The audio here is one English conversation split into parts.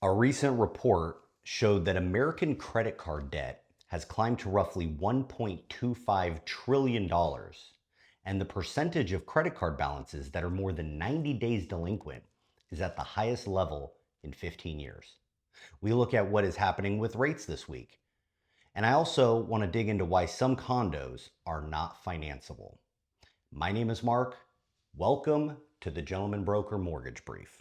A recent report showed that American credit card debt has climbed to roughly $1.25 trillion, and the percentage of credit card balances that are more than 90 days delinquent is at the highest level in 15 years. We look at what is happening with rates this week. And I also want to dig into why some condos are not financeable. My name is Mark. Welcome to the Gentleman Broker Mortgage Brief.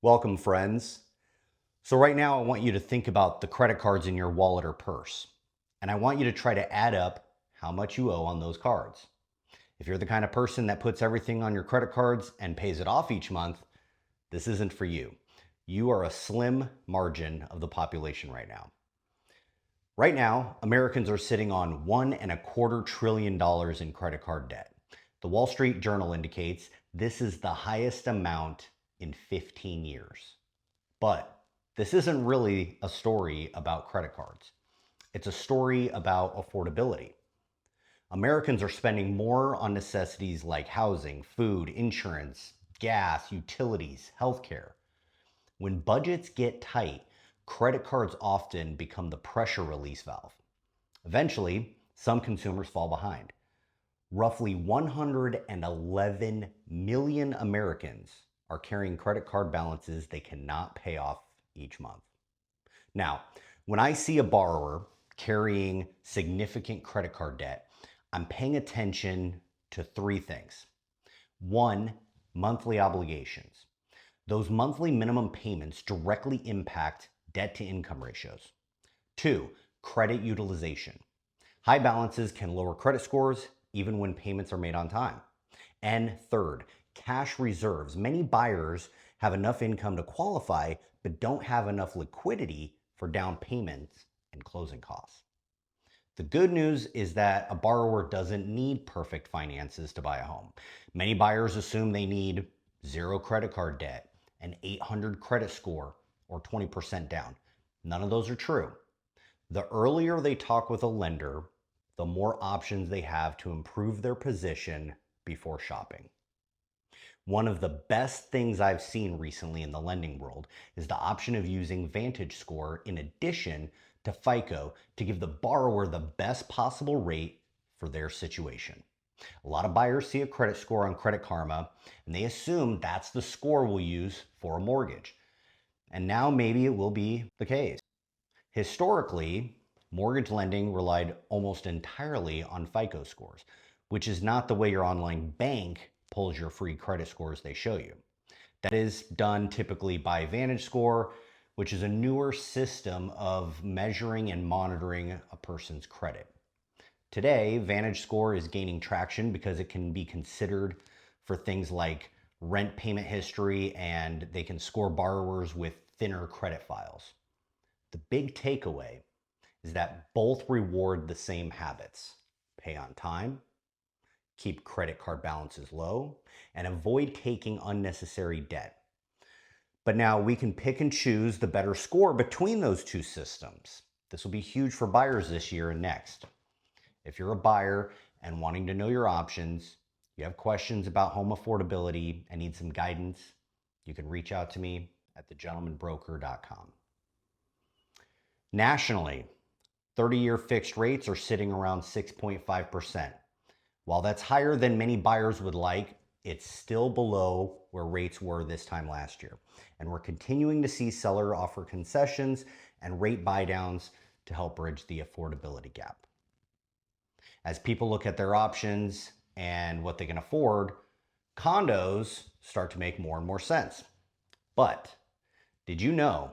Welcome, friends. So right now I want you to think about the credit cards in your wallet or purse. And I want you to try to add up how much you owe on those cards. If you're the kind of person that puts everything on your credit cards and pays it off each month, this isn't for you. You are a slim margin of the population right now. Right now, Americans are sitting on $1.25 trillion in credit card debt. The Wall Street Journal indicates this is the highest amount in 15 years. But this isn't really a story about credit cards. It's a story about affordability. Americans are spending more on necessities like housing, food, insurance, gas, utilities, healthcare. When budgets get tight, credit cards often become the pressure release valve. Eventually, some consumers fall behind. Roughly 111 million Americans are carrying credit card balances they cannot pay off each month. Now, when I see a borrower carrying significant credit card debt, I'm paying attention to three things. One, monthly obligations. Those monthly minimum payments directly impact debt to income ratios. Two, credit utilization. High balances can lower credit scores even when payments are made on time. And third, cash reserves. Many buyers have enough income to qualify, but don't have enough liquidity for down payments and closing costs. The good news is that a borrower doesn't need perfect finances to buy a home. Many buyers assume they need zero credit card debt, an 800 credit score, or 20% down. None of those are true. The earlier they talk with a lender, the more options they have to improve their position before shopping. One of the best things I've seen recently in the lending world is the option of using VantageScore in addition to FICO to give the borrower the best possible rate for their situation. A lot of buyers see a credit score on Credit Karma and they assume that's the score we'll use for a mortgage. And now maybe it will be the case. Historically, mortgage lending relied almost entirely on FICO scores, which is not the way your online bank pulls your free credit scores they show you. That is done typically by VantageScore, which is a newer system of measuring and monitoring a person's credit. Today, VantageScore is gaining traction because it can be considered for things like rent payment history, and they can score borrowers with thinner credit files. The big takeaway is that both reward the same habits: pay on time, keep credit card balances low, and avoid taking unnecessary debt. But now we can pick and choose the better score between those two systems. This will be huge for buyers this year and next. If you're a buyer and wanting to know your options, you have questions about home affordability and need some guidance, you can reach out to me at thegentlemanbroker.com. Nationally, 30-year fixed rates are sitting around 6.5%. While that's higher than many buyers would like, it's still below where rates were this time last year. And we're continuing to see sellers offer concessions and rate buydowns to help bridge the affordability gap. As people look at their options and what they can afford, condos start to make more and more sense. But did you know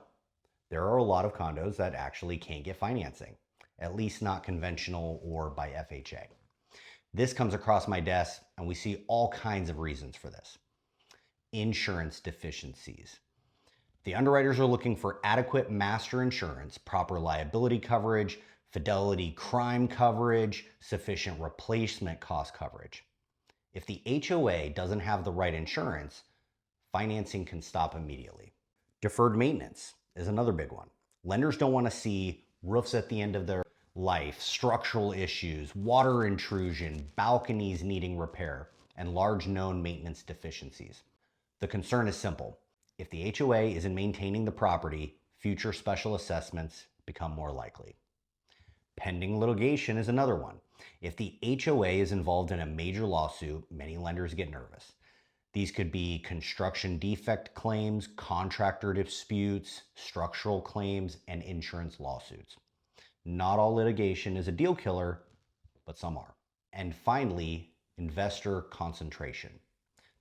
there are a lot of condos that actually can't get financing, at least not conventional or by FHA? This comes across my desk and we see all kinds of reasons for this. Insurance deficiencies. The underwriters are looking for adequate master insurance, proper liability coverage, fidelity crime coverage, sufficient replacement cost coverage. If the HOA doesn't have the right insurance, financing can stop immediately. Deferred maintenance is another big one. Lenders don't want to see roofs at the end of their life, structural issues, water intrusion, balconies needing repair, and large known maintenance deficiencies. The concern is simple. If the HOA isn't maintaining the property, future special assessments become more likely. Pending litigation is another one. If the HOA is involved in a major lawsuit, many lenders get nervous. These could be construction defect claims, contractor disputes, structural claims, and insurance lawsuits. Not all litigation is a deal killer, but some are. And finally, investor concentration.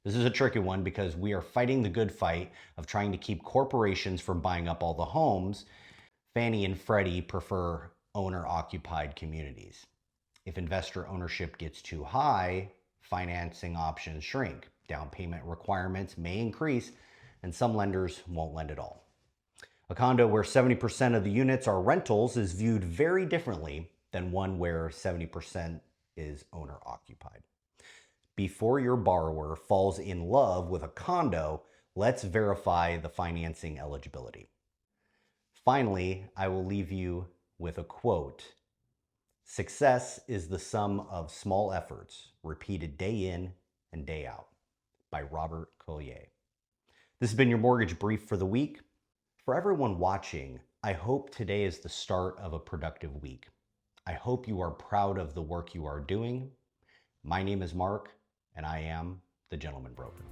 This is a tricky one because we are fighting the good fight of trying to keep corporations from buying up all the homes. Fannie and Freddie prefer owner-occupied communities. If investor ownership gets too high, financing options shrink, down payment requirements may increase, and some lenders won't lend at all. A condo where 70% of the units are rentals is viewed very differently than one where 70% is owner-occupied. Before your borrower falls in love with a condo, let's verify the financing eligibility. Finally, I will leave you with a quote. Success is the sum of small efforts, repeated day in and day out, by Robert Collier. This has been your mortgage brief for the week. For everyone watching, I hope today is the start of a productive week. I hope you are proud of the work you are doing. My name is Mark, and I am the Gentleman Broker.